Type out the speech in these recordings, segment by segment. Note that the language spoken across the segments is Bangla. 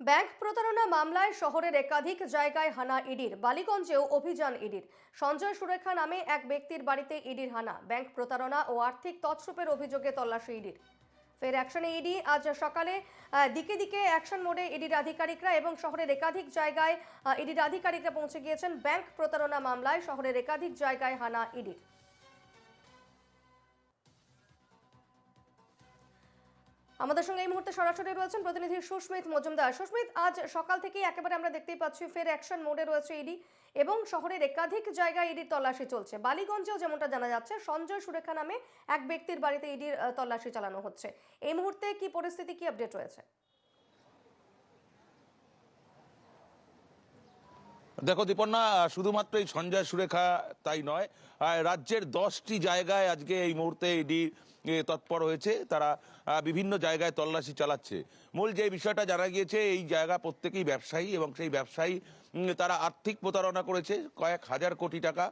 ব্যাংক প্রতারণা মামলায় শহরের একাধিক জায়গায় হানা ইডির, বালিগঞ্জেও অভিযান ইডির। সঞ্জয় সুরেখা নামে এক ব্যক্তির বাড়িতে ইডির হানা। ব্যাংক প্রতারণা ও আর্থিক তছরূপের অভিযোগে তল্লাশি ইডির। ফের অ্যাকশনে ইডি আজ সকালে দিকে দিকে অ্যাকশন মোডে ইডির আধিকারিকরা এবং শহরের একাধিক জায়গায় ইডির আধিকারিকরা পৌঁছে গিয়েছেন। ব্যাংক প্রতারণা মামলায় শহরের একাধিক জায়গায় হানা ইডির। আমাদের সঙ্গে এই মুহূর্তে সরাসরি রয়েছেন প্রতিনিধি সুস্মিত মজুমদার। সুস্মিত, আজ সকাল থেকেই একেবারে আমরা দেখতেই পাচ্ছি ফের অ্যাকশন মোডে রয়েছে ইডি এবং শহরের একাধিক জায়গায় ইডির তল্লাশি চলছে। বালিগঞ্জেও যেমনটা জানা যাচ্ছে, সঞ্জয় সুরেখা নামে এক ব্যক্তির বাড়িতে ইডির তল্লাশি চালানো হচ্ছে। এই মুহূর্তে কি পরিস্থিতি, কি আপডেট রয়েছে? দেখো দীপন্না, শুধুমাত্র এই সঞ্জয় সুরেখা তাই নয়, রাজ্যের 10টি জায়গায় আজকে এই মুহূর্তে ইডি তৎপর হয়েছে। তারা বিভিন্ন জায়গায় তল্লাশি চালাচ্ছে। মূল যে বিষয়টা জানা গিয়েছে, এই জায়গা প্রত্যেকেই ব্যবসায়ী এবং সেই ব্যবসায়ী তারা আর্থিক প্রতারণা করেছে কয়েক হাজার কোটি টাকা।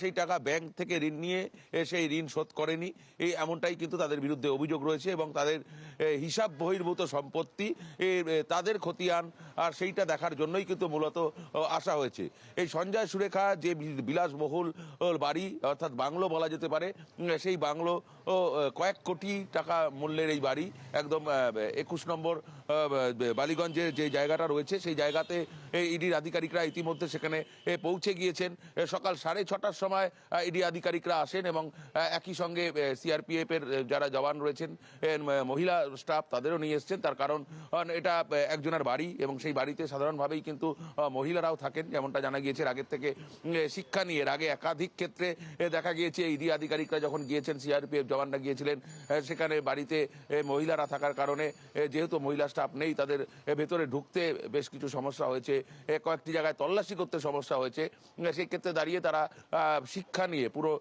সেই টাকা ব্যাংক থেকে ঋণ নিয়ে সেই ঋণ শোধ করেনি, এমনটাই কিন্তু তাদের বিরুদ্ধে অভিযোগ রয়েছে এবং তাদের হিসাব বহির্ভূত সম্পত্তি তাদের খতিয়ান, আর সেইটা দেখার জন্যই কিন্তু মূলত আসা হয়েছে। এই সঞ্জয় সুরেখা যে বিলাসবহুল বাড়ি, অর্থাৎ বাংলো বলা যেতে পারে, সেই বাংলো কয়েক কোটি টাকা মূল্যের এই বাড়ি একদম 21 নম্বর বালিগঞ্জের যে জায়গাটা রয়েছে, সেই জায়গাতে ইডির আধিকারিকরা ইতিমধ্যে সেখানে পৌঁছে গিয়েছেন। সকাল 6:30টার সময় ইডি আধিকারিকরা আসেন এবং একই সঙ্গে সিআরপিএফ এর যারা জওয়ান রয়েছেন, মহিলা স্টাফ, তাদেরও নিয়ে এসছেন। তার কারণ এটা একজনের বাড়ি এবং সেই বাড়িতে সাধারণভাবেই কিন্তু মহিলারাও থাকেন, যেমনটা জানা গিয়েছে। আগের থেকে শিক্ষা নিয়ে আগে একাধিক ক্ষেত্রে দেখা গিয়েছে ইডি আধিকারিকরা যখন গিয়েছেন, সিআরপিএফ জওয়ানরা গিয়েছিলেন, সেখানে বাড়িতে মহিলারা থাকার কারণে যেহেতু মহিলা স্টাফ নেই, তাদের ভেতরে ঢুকতে বেশ কিছু সমস্যা হয়েছে, কয়েকটি জায়গায় তল্লাশি করতে সমস্যা হয়েছে। সেই ক্ষেত্রে দাঁড়িয়ে তারা শিক্ষা নিয়ে, পুরো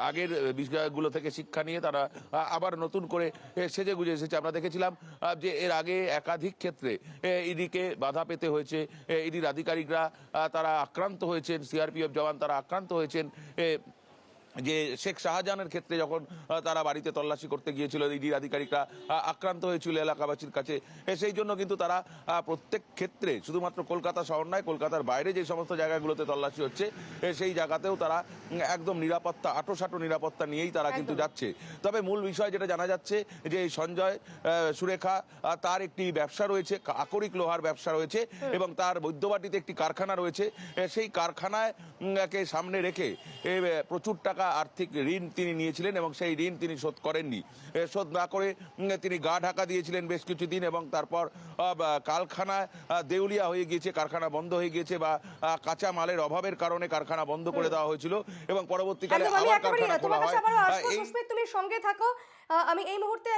আগের বিষয়গুলো থেকে শিক্ষা নিয়ে তারা আবার নতুন করে সেজে গুজে এসেছে। আমরা দেখেছিলাম যে এর আগে একাধিক ক্ষেত্রে ইডিকে বাধা পেতে হয়েছে, ইডির আধিকারিকরা তারা আক্রান্ত হয়েছেন, সিআরপিএফ জওয়ান তারা আক্রান্ত হয়েছেন। যে শেখ শাহজাহানের ক্ষেত্রে যখন তারা বাড়িতে তল্লাশি করতে গিয়েছিল, ইডির আধিকারিকরা আক্রান্ত হয়েছিল এলাকাবাসীর কাছে। সেই জন্য কিন্তু তারা প্রত্যেক ক্ষেত্রে, শুধুমাত্র কলকাতা শহর নয়, কলকাতার বাইরে যে সমস্ত জায়গাগুলোতে তল্লাশি হচ্ছে, সেই জায়গাতেও তারা একদম নিরাপত্তা, আঁটোসাঁটো নিরাপত্তা নিয়েই তারা কিন্তু যাচ্ছে। তবে মূল বিষয় যেটা জানা যাচ্ছে যে এই সঞ্জয় সুরেখা, তার একটি ব্যবসা রয়েছে, আকরিক লোহার ব্যবসা রয়েছে এবং তার বৈদ্যবাটিতে একটি কারখানা রয়েছে। সেই কারখানায় কে সামনে রেখে প্রচুর টাকা আর্থিক ঋণ তিনি নিয়েছিলেন এবং সেই ঋণ তিনি শোধ করেননি। শোধ না করে তিনি গা ঢাকা দিয়েছিলেন বেশ কিছুদিন এবং তারপর কারখানায় দেউলিয়া হয়ে গিয়েছে, কারখানা বন্ধ হয়ে গিয়েছে, বা কাঁচা মালের অভাবের কারণে কারখানা বন্ধ করে দেওয়া হয়েছিল এবং পরবর্তীকালে আবার কারখানা খোলা হয়। তুমি সঙ্গে থাকো। আমি এই মুহূর্তে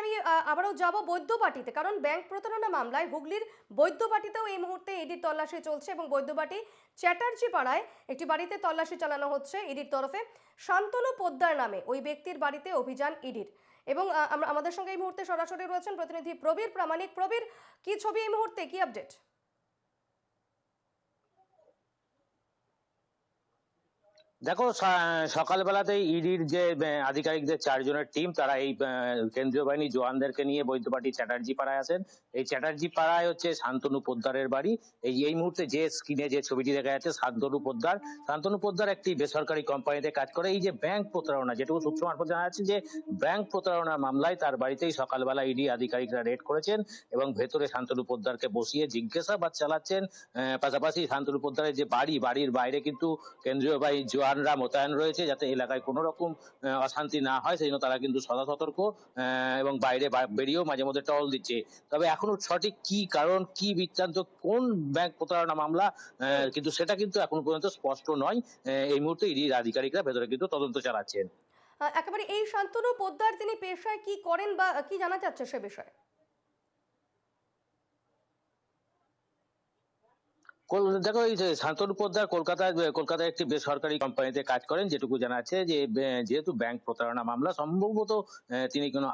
আবারও যাব বৈদ্যবাটিতে, কারণ ব্যাংক প্রতারণা মামলায় হুগলির বৈদ্যবাটিতেও এই মুহূর্তে ইডির তল্লাশি চলছে এবং বৈদ্যবাটি চ্যাটার্জি পাড়ায় একটি বাড়িতে তল্লাশি চালানো হচ্ছে ইডির তরফে। শান্তনু পোদ্দার নামে ওই ব্যক্তির বাড়িতে অভিযান ইডির। এবং আমাদের সঙ্গে এই মুহূর্তে সরাসরি রয়েছেন প্রতিনিধি প্রবীর প্রামাণিক। প্রবীর, কি ছবি এই মুহূর্তে, কি আপডেট? দেখো, সকালবেলাতেই ইডির যে আধিকারিকদের 4 জনের টিম, তারা এই কেন্দ্রীয় বাহিনী জওয়ানদেরকে নিয়ে বৈদ্যবাটি চ্যাটার্জি পাড়ায় আসেন। এই চ্যাটার্জি পাড়ায় হচ্ছে শান্তনু পোদ্দারের বাড়ি। এই মুহূর্তে যে স্ক্রিনে যে ছবিটি দেখা যাচ্ছে, শান্তনু পোদ্দার একটি বেসরকারি কোম্পানিতে কাজ করে। এই যে ব্যাংক প্রতারণা, যেটুকু সূত্র মারফত জানা যাচ্ছে যে ব্যাংক প্রতারণা মামলায় তার বাড়িতেই সকালবেলা ইডি আধিকারিকরা রেড করেছেন এবং ভেতরে শান্তনু পোদ্দারকে বসিয়ে জিজ্ঞাসাবাদ চালাচ্ছেন। পাশাপাশি শান্তনু পোদ্দারের যে বাড়ির বাইরে কিন্তু কেন্দ্রীয় বাহিনী জওয়ানরা মোতায়েন রয়েছে, যাতে এলাকায় কোনো রকম অশান্তি না হয়, সেই জন্য তারা কিন্তু সদা সতর্ক এবং বাইরে বেরিয়েও মাঝে মধ্যে টহল দিচ্ছে। তবে এখনো সঠিক কি কারণ, কি বৃত্তান্ত, কোন ব্যাংক প্রতারণা মামলা, কিন্তু সেটা কিন্তু এখনো পর্যন্ত স্পষ্ট নয়। এই মুহূর্তে ইডির আধিকারিকরা ভেতরে কিন্তু তদন্ত চালাচ্ছেন। একেবারে এই শান্তনু পোদ্দার তিনি পেশায় কি করেন বা কি জানা যাচ্ছে সে বিষয়ে? দেখো, এই যে শান্তনু পোদ্দার কলকাতায় একটি বেসরকারি কোম্পানিতে কাজ করেন। যেটুকু জানা যাচ্ছে যে যেহেতু ব্যাংক প্রতারণা মামলা, সম্ভবত তিনি কোনো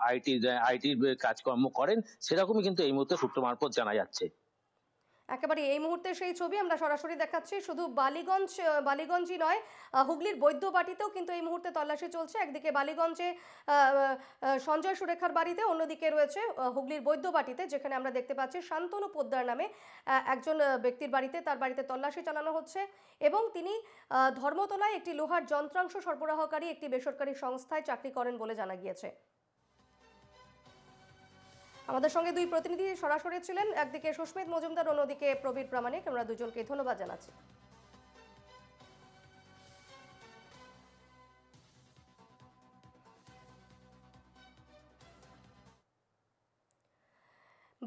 আইটির কাজকর্ম করেন, সেরকমই কিন্তু এই মুহূর্তে সূত্র মারফত জানা যাচ্ছে। একেবারে এই মুহূর্তে সেই ছবি আমরা সরাসরি দেখাচ্ছি। শুধু বালিগঞ্জই নয়, হুগলির বৈদ্যবাটিতেও কিন্তু এই মুহূর্তে তল্লাশি চলছে। একদিকে বালিগঞ্জে সঞ্জয় সুরেখার বাড়িতে, অন্যদিকে রয়েছে হুগলির বৈদ্যবাটিতে, যেখানে আমরা দেখতে পাচ্ছি শান্তনু পোদ্দার নামে একজন ব্যক্তির বাড়িতে, তার বাড়িতে তল্লাশি চালানো হচ্ছে এবং তিনি ধর্মতলায় একটি লোহার যন্ত্রাংশ সরবরাহকারী একটি বেসরকারি সংস্থায় চাকরি করেন বলে জানা গিয়েছে। আমাদের সঙ্গে দুই প্রতিনিধি সরাসরি ছিলেন, একদিকে সুস্মিত মজুমদার, অন্যদিকে প্রবীর প্রামাণিক। আমরা দুজনকে ধন্যবাদ জানাচ্ছি।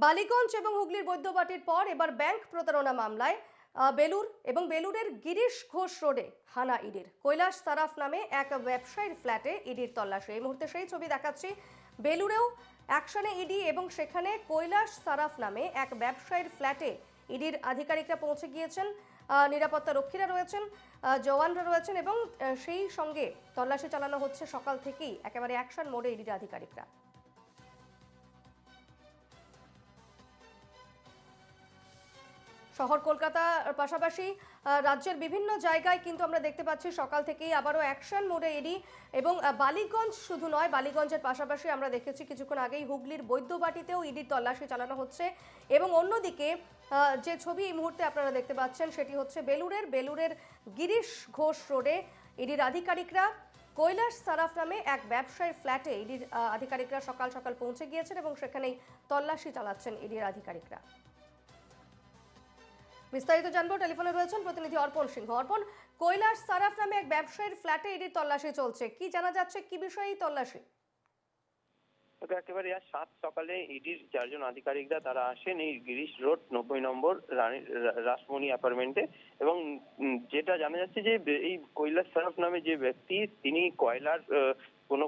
বালিগঞ্জ এবং হুগলির বৈদ্যবাটির পর এবার ব্যাংক প্রতারণা মামলায় বেলুরের গিরিশ ঘোষ রোডে হানা ইডির। কৈলাস সারাফ নামে এক ব্যবসায়ীর ফ্ল্যাটে ইডির তল্লাশি। এই মুহূর্তে সেই ছবি দেখাচ্ছি। বেলুরেও অ্যাকশনে ইডি এবং সেখানে কৈলাস সারাফ নামে এক ব্যবসায়ীর ফ্ল্যাটে ইডির আধিকারিকরা পৌঁছে গিয়েছেন। নিরাপত্তা রক্ষীরা রয়েছেন, জওয়ানরা রয়েছেন এবং সেই সঙ্গে তল্লাশি চালানো হচ্ছে সকাল থেকেই, একেবারে অ্যাকশন মোডে ইডির আধিকারিকরা। শহর কলকাতার পাশাপাশি রাজ্যের বিভিন্ন জায়গায় কিন্তু আমরা দেখতে পাচ্ছি সকাল থেকেই আবারও অ্যাকশন মোডে ইডি। এবং বালিগঞ্জ শুধু নয়, বালিগঞ্জের পাশাপাশি আমরা দেখেছি কিছুক্ষণ আগেই হুগলির বৈদ্যবাটিতেও ইডির তল্লাশি চালানো হচ্ছে। এবং অন্যদিকে যে ছবি এই মুহূর্তে আপনারা দেখতে পাচ্ছেন সেটি হচ্ছে বেলুরের গিরিশ ঘোষ রোডে ইডির আধিকারিকরা কৈলাস সারাফ নামে এক ব্যবসায়ীর ফ্ল্যাটে ইডির আধিকারিকরা সকাল সকাল পৌঁছে গিয়েছেন এবং সেখানেই তল্লাশি চালাচ্ছেন ইডির আধিকারিকরা। বিস্তারিত জানবো, টেলিফোনে রয়েছেন প্রতিনিধি অর্পণ সিংহ। অর্পণ, কৈলাস সারাফ নামে এক ব্যবসায়ীর ফ্ল্যাটে ইডির তল্লাশি চলছে, কি জানা যাচ্ছে, কি বিষয়ে এই তল্লাশি? একেবারে আজ সাত সকালে ইডির চারজন আধিকারিকরা তারা আসেন এই গিরিশ রোড 90 নম্বর রাসমণি অ্যাপার্টমেন্টে। এবং যেটা জানা যাচ্ছে যে এই কৈলাস সারাফ নামে যে ব্যক্তি, তিনি কয়লার কোনো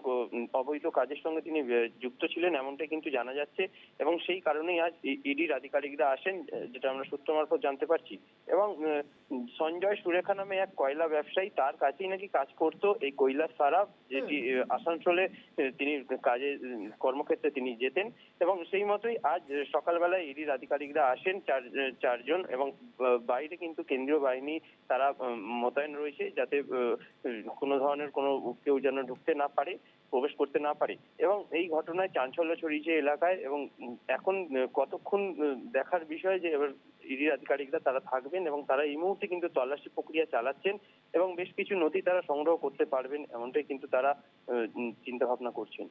অবৈধ কাজের সঙ্গে তিনি যুক্ত ছিলেন এমনটাই কিন্তু জানা যাচ্ছে। এবং সেই কারণেই আজ ইডির আধিকারিকরা আসেন, যেটা আমরা সূত্র মারফত জানতে পারছি। এবং সঞ্জয় সুরেখা নামে এক কয়লা ব্যবসায়ী, তার কাছেই নাকি কাজ করতো এই কৈলাস সারাফ, যেটি আসানসোলে তিনি কাজে কর্মক্ষেত্রে তিনি যেতেন। এবং সেই মতোই আজ সকালবেলায় ইডির আধিকারিকরা আসেন চারজন। এবং বাইরে কিন্তু কেন্দ্রীয় বাহিনী তারা মোতায়েন রয়েছে, যাতে কোনো ধরনের কোনো কেউ যেন ঢুকতে না পারে, প্রবেশ করতে না পারে। এবং এই ঘটনায় চাঞ্চল্য ছড়িয়েছে এলাকায়। এবং এখন কতক্ষণ দেখার বিষয় যে এবার ইডির আধিকারিকরা তারা থাকবেন এবং তারা এই মুহূর্তে কিন্তু তল্লাশি প্রক্রিয়া চালাচ্ছেন এবং বেশ কিছু নথি তারা সংগ্রহ করতে পারবেন, এমনটাই কিন্তু তারা চিন্তা ভাবনা করছেন।